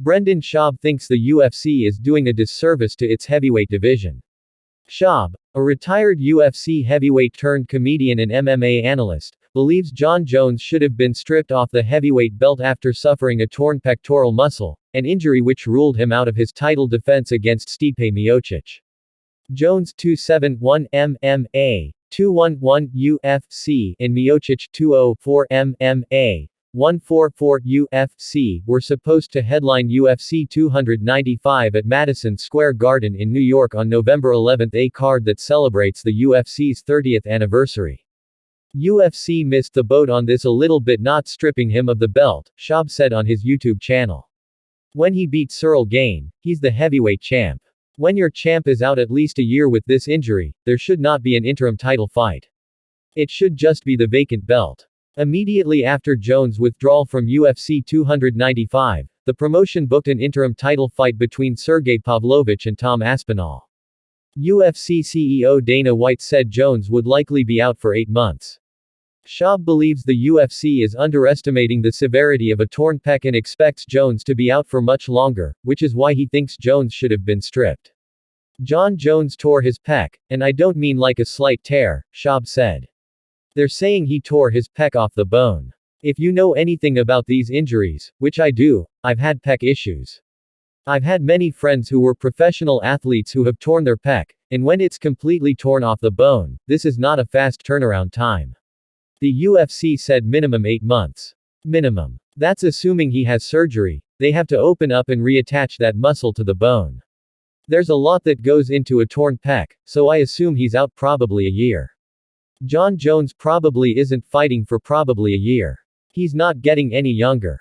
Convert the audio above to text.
Brendan Schaub thinks the UFC is doing a disservice to its heavyweight division. Schaub, a retired UFC heavyweight turned comedian and MMA analyst, believes Jon Jones should have been stripped off the heavyweight belt after suffering a torn pectoral muscle, an injury which ruled him out of his title defense against Stipe Miocic. Jones 271 MMA, 211 UFC, and Miocic 204 MMA, 144 UFC, were supposed to headline UFC 295 at Madison Square Garden in New York on November 11, a card that celebrates the UFC's 30th anniversary. UFC missed the boat on this a little bit, not stripping him of the belt, Schaub said on his YouTube channel. When he beat Ciryl Gane, he's the heavyweight champ. When your champ is out at least a year with this injury, there should not be an interim title fight. It should just be the vacant belt. Immediately after Jones' withdrawal from UFC 295, the promotion booked an interim title fight between Sergey Pavlovich and Tom Aspinall. UFC CEO Dana White said Jones would likely be out for 8 months. Schaub believes the UFC is underestimating the severity of a torn pec and expects Jones to be out for much longer, which is why he thinks Jones should have been stripped. Jon Jones tore his pec, and I don't mean like a slight tear, Schaub said. They're saying he tore his pec off the bone. If you know anything about these injuries, which I do, I've had pec issues. I've had many friends who were professional athletes who have torn their pec, and when it's completely torn off the bone, this is not a fast turnaround time. The UFC said minimum 8 months. Minimum. That's assuming he has surgery. They have to open up and reattach that muscle to the bone. There's a lot that goes into a torn pec, so I assume he's out probably a year. Jon Jones probably isn't fighting for probably a year. He's not getting any younger.